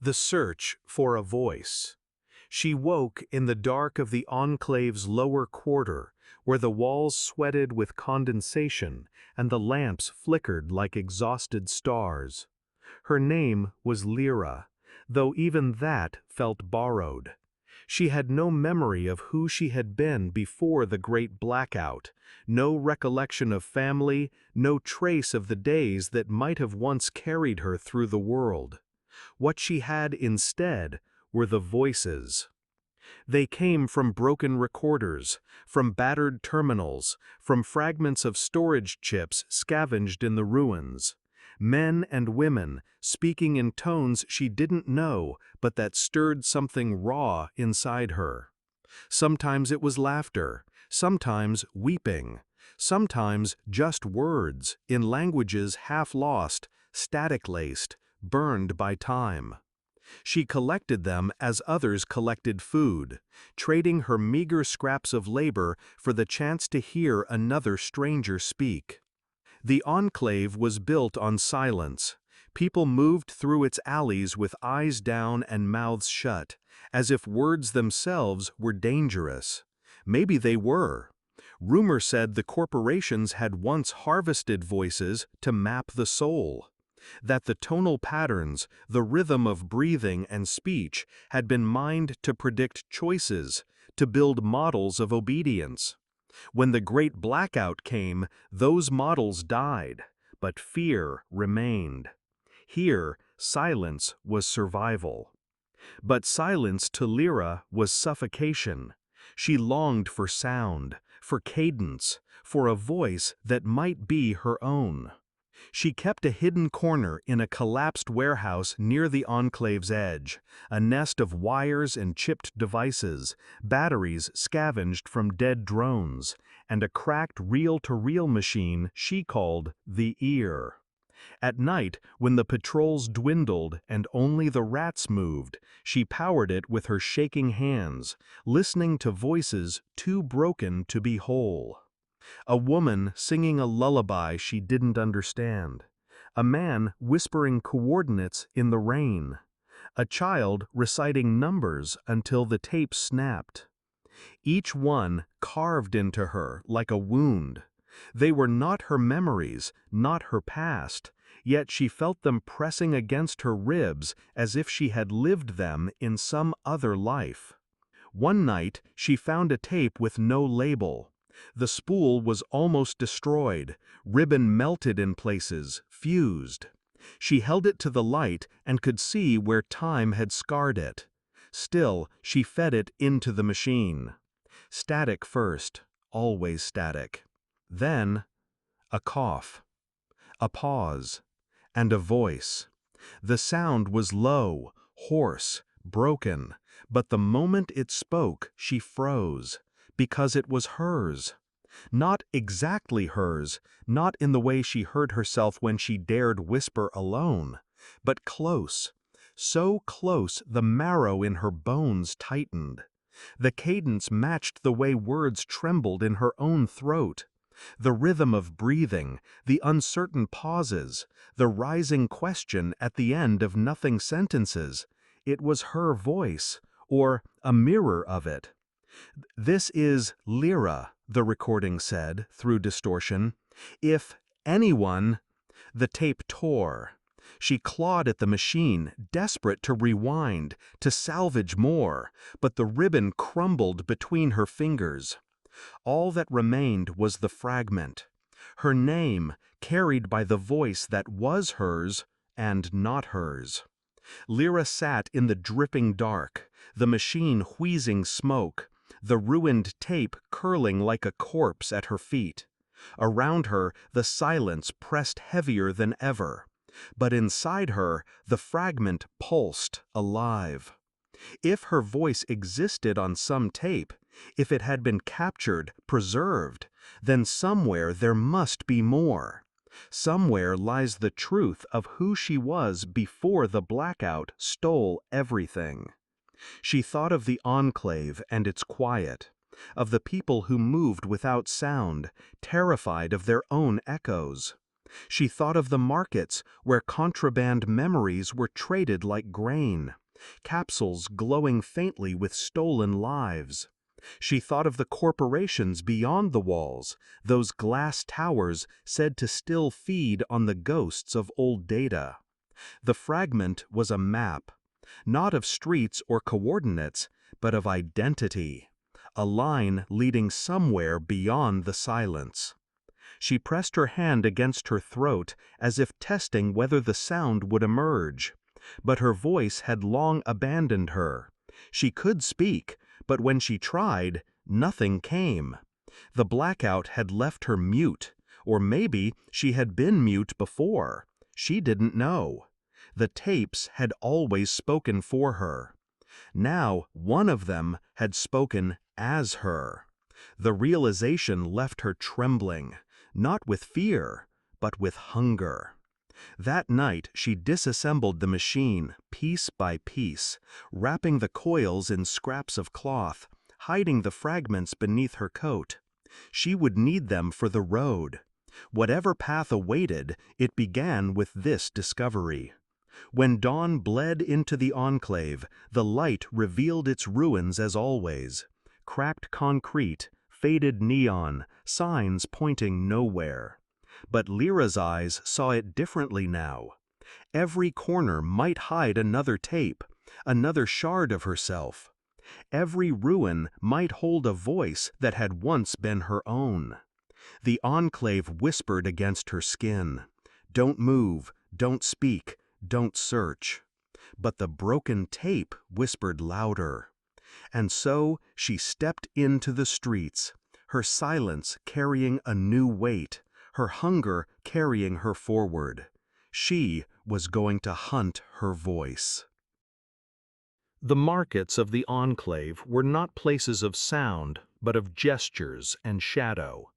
The search for a voice. She woke in the dark of the enclave's lower quarter, where the walls sweated with condensation and the lamps flickered like exhausted stars. Her name was Lyra, though even that felt borrowed. She had no memory of who she had been before the great blackout, no recollection of family, no trace of the days that might have once carried her through the world. What she had instead were the voices. They came from broken recorders, from battered terminals, from fragments of storage chips scavenged in the ruins. Men and women, speaking in tones she didn't know, but that stirred something raw inside her. Sometimes it was laughter, sometimes weeping, sometimes just words in languages half lost, static-laced, burned by time. She collected them as others collected food, trading her meager scraps of labor for the chance to hear another stranger speak. The enclave was built on silence. People moved through its alleys with eyes down and mouths shut, as if words themselves were dangerous. Maybe they were. Rumor said the corporations had once harvested voices to map the soul. That the tonal patterns, the rhythm of breathing and speech, had been mined to predict choices, to build models of obedience. When the great blackout came, those models died, but fear remained. Here, silence was survival. But silence to Lyra was suffocation. She longed for sound, for cadence, for a voice that might be her own. She kept a hidden corner in a collapsed warehouse near the enclave's edge, a nest of wires and chipped devices, batteries scavenged from dead drones, and a cracked reel-to-reel machine she called the ear. At night, when the patrols dwindled and only the rats moved, she powered it with her shaking hands, listening to voices too broken to be whole. A woman singing a lullaby she didn't understand. A man whispering coordinates in the rain. A child reciting numbers until the tape snapped. Each one carved into her like a wound. They were not her memories, not her past, yet she felt them pressing against her ribs as if she had lived them in some other life. One night, she found a tape with no label. The spool was almost destroyed, ribbon melted in places, fused. She held it to the light and could see where time had scarred it. Still, she fed it into the machine. Static first, always static. Then, a cough, a pause, and a voice. The sound was low, hoarse, broken, but the moment it spoke, she froze. Because it was hers. Not exactly hers, not in the way she heard herself when she dared whisper alone, but close, so close the marrow in her bones tightened. The cadence matched the way words trembled in her own throat. The rhythm of breathing, the uncertain pauses, the rising question at the end of nothing sentences. It was her voice, or a mirror of it. "This is Lyra," the recording said, through distortion. "If anyone—" The tape tore. She clawed at the machine, desperate to rewind, to salvage more, but the ribbon crumbled between her fingers. All that remained was the fragment. Her name, carried by the voice that was hers and not hers. Lyra sat in the dripping dark, the machine wheezing smoke, the ruined tape curling like a corpse at her feet. Around her, the silence pressed heavier than ever. But inside her, the fragment pulsed, alive. If her voice existed on some tape, if it had been captured, preserved, then somewhere there must be more. Somewhere lies the truth of who she was before the blackout stole everything. She thought of the enclave and its quiet, of the people who moved without sound, terrified of their own echoes. She thought of the markets where contraband memories were traded like grain, capsules glowing faintly with stolen lives. She thought of the corporations beyond the walls, those glass towers said to still feed on the ghosts of old data. The fragment was a map, not of streets or coordinates, but of identity, a line leading somewhere beyond the silence. She pressed her hand against her throat as if testing whether the sound would emerge. But her voice had long abandoned her. She could speak, but when she tried, nothing came. The blackout had left her mute, or maybe she had been mute before. She didn't know. The tapes had always spoken for her. Now one of them had spoken as her. The realization left her trembling, not with fear, but with hunger. That night she disassembled the machine, piece by piece, wrapping the coils in scraps of cloth, hiding the fragments beneath her coat. She would need them for the road. Whatever path awaited, it began with this discovery. When dawn bled into the enclave, the light revealed its ruins as always. Cracked concrete, faded neon, signs pointing nowhere. But Lyra's eyes saw it differently now. Every corner might hide another tape, another shard of herself. Every ruin might hold a voice that had once been her own. The enclave whispered against her skin. Don't move, don't speak, don't search. But the broken tape whispered louder. And so she stepped into the streets, her silence carrying a new weight, her hunger carrying her forward. She was going to hunt her voice. The markets of the enclave were not places of sound, but of gestures and shadow.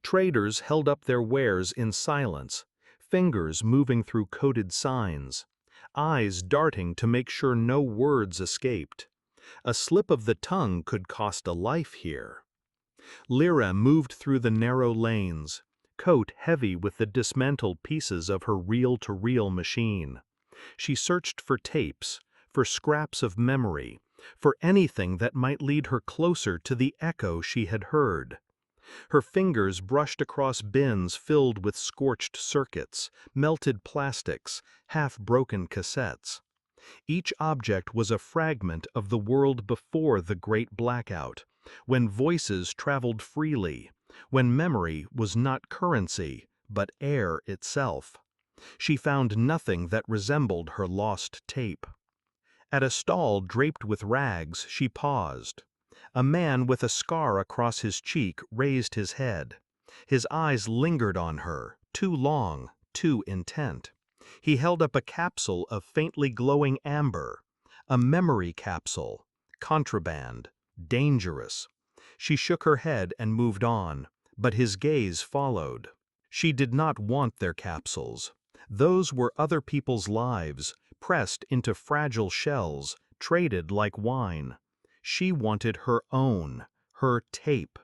Traders held up their wares in silence, fingers moving through coded signs, eyes darting to make sure no words escaped. A slip of the tongue could cost a life here. Lyra moved through the narrow lanes, coat heavy with the dismantled pieces of her reel-to-reel machine. She searched for tapes, for scraps of memory, for anything that might lead her closer to the echo she had heard. Her fingers brushed across bins filled with scorched circuits, melted plastics, half-broken cassettes. Each object was a fragment of the world before the Great Blackout, when voices traveled freely, when memory was not currency, but air itself. She found nothing that resembled her lost tape. At a stall draped with rags, she paused. A man with a scar across his cheek raised his head. His eyes lingered on her, too long, too intent. He held up a capsule of faintly glowing amber, a memory capsule, contraband, dangerous. She shook her head and moved on, but his gaze followed. She did not want their capsules. Those were other people's lives, pressed into fragile shells, traded like wine. She wanted her own, her tape.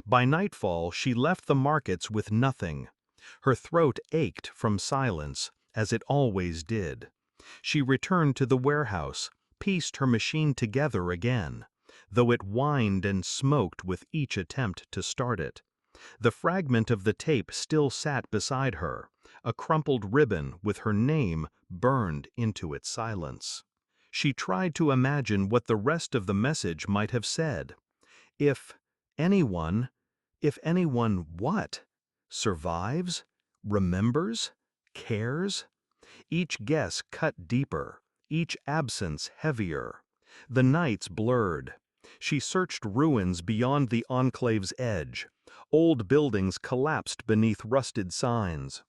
By nightfall, she left the markets with nothing. Her throat ached from silence, as it always did. She returned to the warehouse, pieced her machine together again, though it whined and smoked with each attempt to start it. The fragment of the tape still sat beside her, a crumpled ribbon with her name burned into its silence. She tried to imagine what the rest of the message might have said. If anyone what? Survives? Remembers? Cares? Each guess cut deeper, each absence heavier. The nights blurred. She searched ruins beyond the enclave's edge. Old buildings collapsed beneath rusted signs.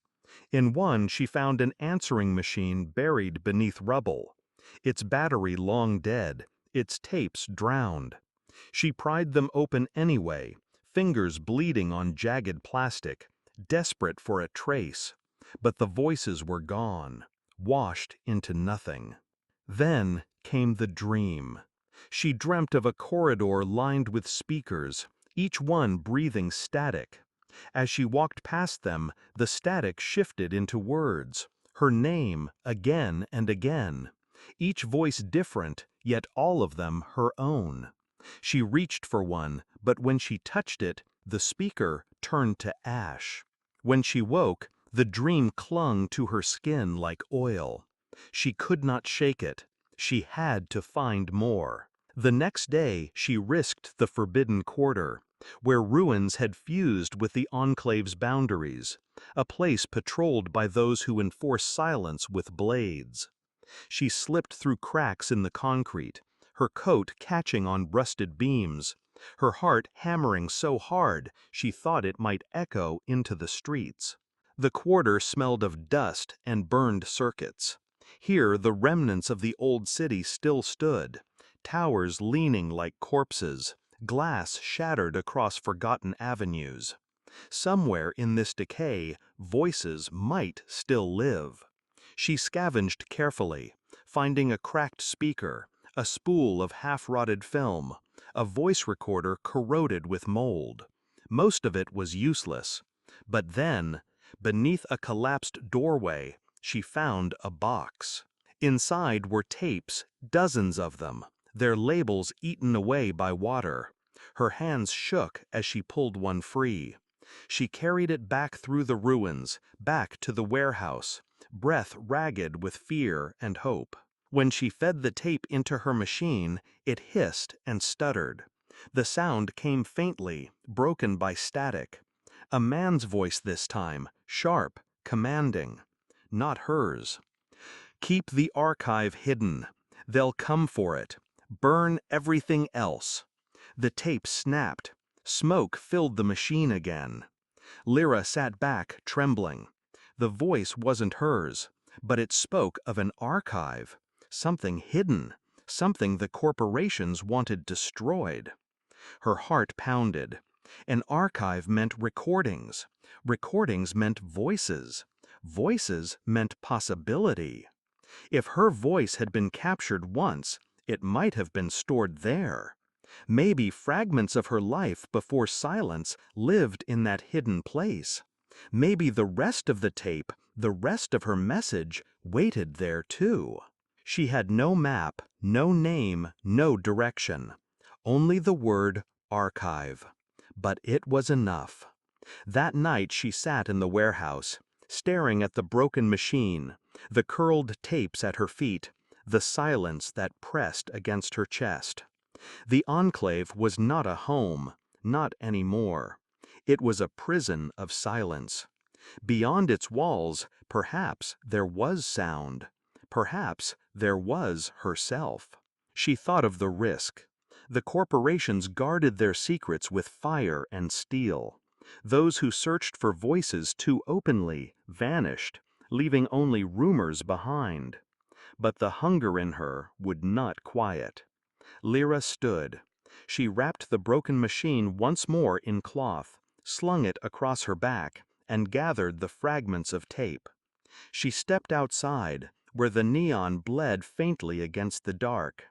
In one she found an answering machine buried beneath rubble, its battery long dead, its tapes drowned. She pried them open anyway, fingers bleeding on jagged plastic, desperate for a trace. But the voices were gone, washed into nothing. Then came the dream. She dreamt of a corridor lined with speakers, each one breathing static. As she walked past them, the static shifted into words. Her name, again and again. Each voice different, yet all of them her own. She reached for one, but when she touched it, the speaker turned to ash. When she woke, the dream clung to her skin like oil. She could not shake it. She had to find more. The next day, she risked the Forbidden Quarter, where ruins had fused with the Enclave's boundaries, a place patrolled by those who enforce silence with blades. She slipped through cracks in the concrete, her coat catching on rusted beams, her heart hammering so hard she thought it might echo into the streets. The quarter smelled of dust and burned circuits. Here the remnants of the old city still stood, towers leaning like corpses, glass shattered across forgotten avenues. Somewhere in this decay, voices might still live. She scavenged carefully, finding a cracked speaker, a spool of half-rotted film, a voice recorder corroded with mold. Most of it was useless. But then, beneath a collapsed doorway, she found a box. Inside were tapes, dozens of them, their labels eaten away by water. Her hands shook as she pulled one free. She carried it back through the ruins, back to the warehouse, breath ragged with fear and hope. When she fed the tape into her machine, it hissed and stuttered. The sound came faintly, broken by static. A man's voice this time, sharp, commanding. Not hers. Keep the archive hidden. They'll come for it. Burn everything else. The tape snapped. Smoke filled the machine again. Lyra sat back, trembling. The voice wasn't hers, but it spoke of an archive. Something hidden. Something the corporations wanted destroyed. Her heart pounded. An archive meant recordings. Recordings meant voices. Voices meant possibility. If her voice had been captured once, it might have been stored there. Maybe fragments of her life before silence lived in that hidden place. Maybe the rest of the tape, the rest of her message, waited there too. She had no map, no name, no direction. Only the word archive. But it was enough. That night she sat in the warehouse, staring at the broken machine, the curled tapes at her feet, the silence that pressed against her chest. The Enclave was not a home, not anymore. It was a prison of silence. Beyond its walls, perhaps there was sound. Perhaps there was herself. She thought of the risk. The corporations guarded their secrets with fire and steel. Those who searched for voices too openly vanished, leaving only rumors behind. But the hunger in her would not quiet. Lyra stood. She wrapped the broken machine once more in cloth, slung it across her back, and gathered the fragments of tape. She stepped outside, where the neon bled faintly against the dark.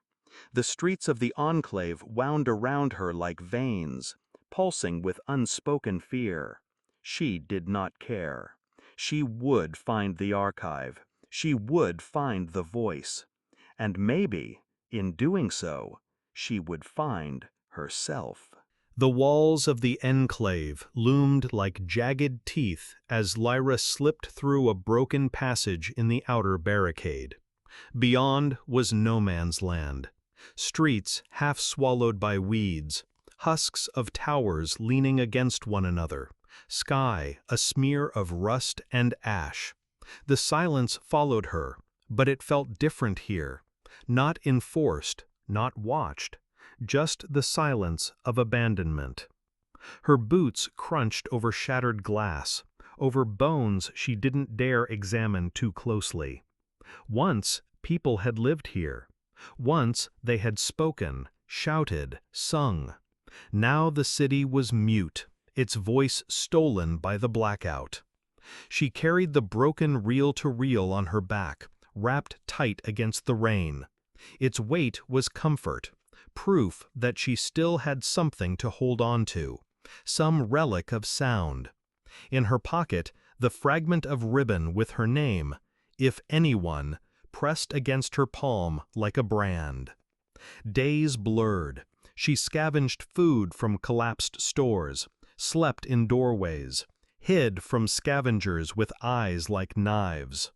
The streets of the Enclave wound around her like veins, pulsing with unspoken fear. She did not care. She would find the archive. She would find the voice. And maybe, in doing so, she would find herself. The walls of the Enclave loomed like jagged teeth as Lyra slipped through a broken passage in the outer barricade. Beyond was no man's land. Streets half swallowed by weeds, husks of towers leaning against one another, sky a smear of rust and ash. The silence followed her, but it felt different here. Not enforced, not watched, just the silence of abandonment. Her boots crunched over shattered glass, over bones she didn't dare examine too closely. Once people had lived here. Once they had spoken, shouted, sung. Now the city was mute, its voice stolen by the blackout. She carried the broken reel-to-reel on her back, wrapped tight against the rain. Its weight was comfort, proof that she still had something to hold on to, some relic of sound. In her pocket, the fragment of ribbon with her name, "If Anyone," pressed against her palm like a brand. Days blurred. She scavenged food from collapsed stores, slept in doorways, hid from scavengers with eyes like knives.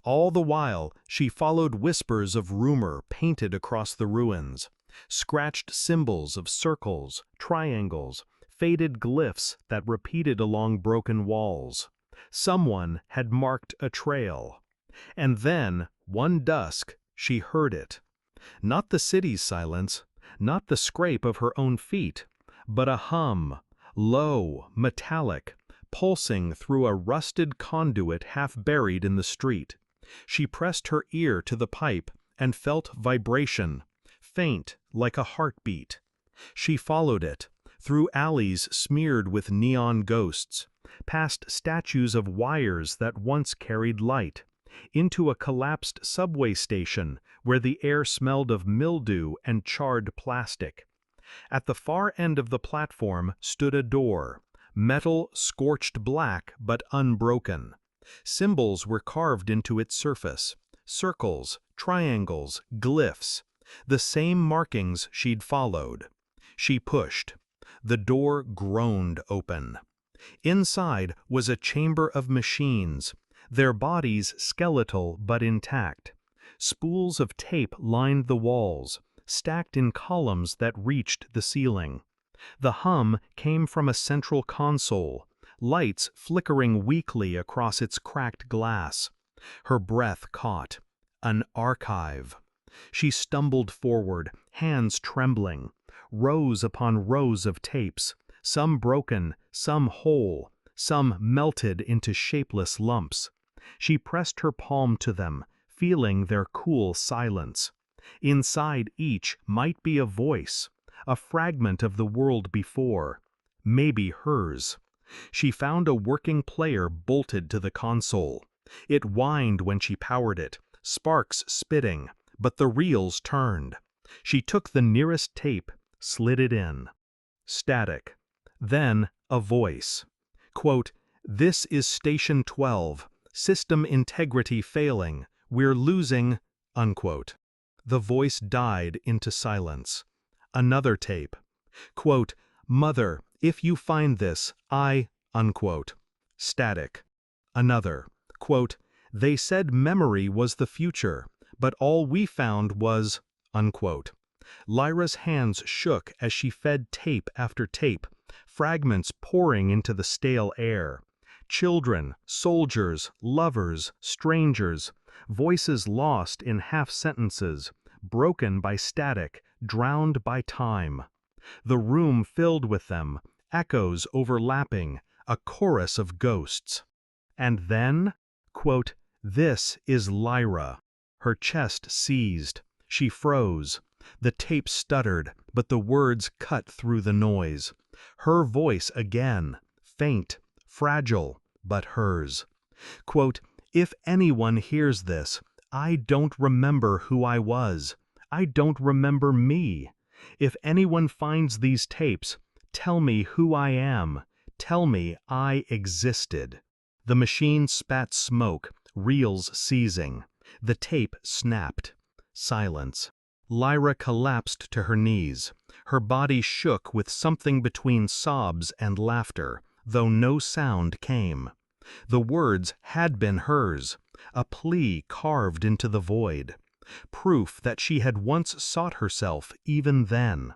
All the while, she followed whispers of rumor painted across the ruins, scratched symbols of circles, triangles, faded glyphs that repeated along broken walls. Someone had marked a trail. And then, one dusk, she heard it. Not the city's silence, not the scrape of her own feet, but a hum, low, metallic, pulsing through a rusted conduit half buried in the street. She pressed her ear to the pipe and felt vibration, faint like a heartbeat. She followed it, through alleys smeared with neon ghosts, past statues of wires that once carried light, into a collapsed subway station where the air smelled of mildew and charred plastic. At the far end of the platform stood a door, metal scorched black but unbroken. Symbols were carved into its surface, circles, triangles, glyphs, the same markings she'd followed. She pushed. The door groaned open. Inside was a chamber of machines, their bodies skeletal but intact. Spools of tape lined the walls, stacked in columns that reached the ceiling. The hum came from a central console, lights flickering weakly across its cracked glass. Her breath caught. An archive. She stumbled forward, hands trembling. Rows upon rows of tapes, some broken, some whole, some melted into shapeless lumps. She pressed her palm to them, feeling their cool silence. Inside each might be a voice, a fragment of the world before, maybe hers. She found a working player bolted to the console. It whined when she powered it, sparks spitting, but the reels turned. She took the nearest tape, slid it in. Static. Then a voice. Quote, "This is Station 12. System integrity failing. We're losing," unquote. The voice died into silence. Another tape. Quote, "Mother, if you find this, unquote. Static. Another. Quote, "They said memory was the future, but all we found was," unquote. Lyra's hands shook as she fed tape after tape, fragments pouring into the stale air. Children, soldiers, lovers, strangers, voices lost in half-sentences, broken by static, drowned by time. The room filled with them, echoes overlapping, a chorus of ghosts. And then, quote, "This is Lyra." Her chest seized. She froze. The tape stuttered, but the words cut through the noise. Her voice again, faint, fragile, but hers. Quote, "If anyone hears this, I don't remember who I was. I don't remember me. If anyone finds these tapes, tell me who I am. Tell me I existed." The machine spat smoke, reels seizing. The tape snapped. Silence. Lyra collapsed to her knees. Her body shook with something between sobs and laughter, though no sound came. The words had been hers, a plea carved into the void. Proof that she had once sought herself even then.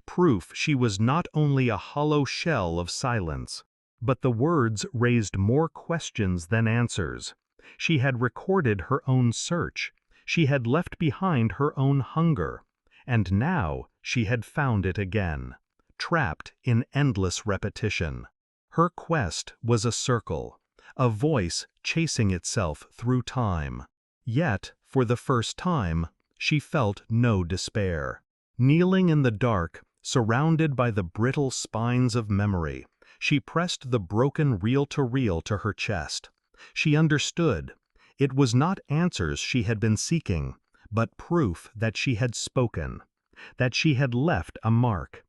Proof she was not only a hollow shell of silence. But the words raised more questions than answers. She had recorded her own search. She had left behind her own hunger. And now she had found it again, trapped in endless repetition. Her quest was a circle, a voice chasing itself through time. Yet, for the first time, she felt no despair. Kneeling in the dark, surrounded by the brittle spines of memory, she pressed the broken reel-to-reel to her chest. She understood. It was not answers she had been seeking, but proof that she had spoken, that she had left a mark.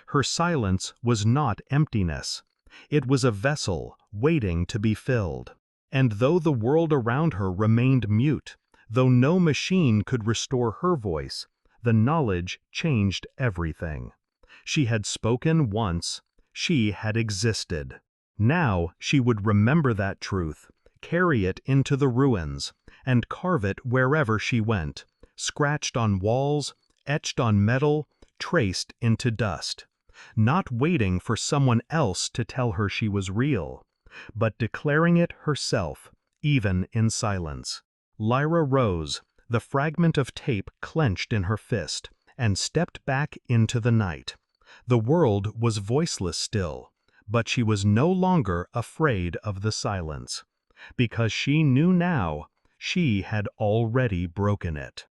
Her silence was not emptiness. It was a vessel waiting to be filled. And though the world around her remained mute, though no machine could restore her voice, the knowledge changed everything. She had spoken once. She had existed. Now she would remember that truth, carry it into the ruins, and carve it wherever she went, scratched on walls, etched on metal, traced into dust. Not waiting for someone else to tell her she was real, but declaring it herself, even in silence. Lyra rose, the fragment of tape clenched in her fist, and stepped back into the night. The world was voiceless still, but she was no longer afraid of the silence, because she knew now she had already broken it.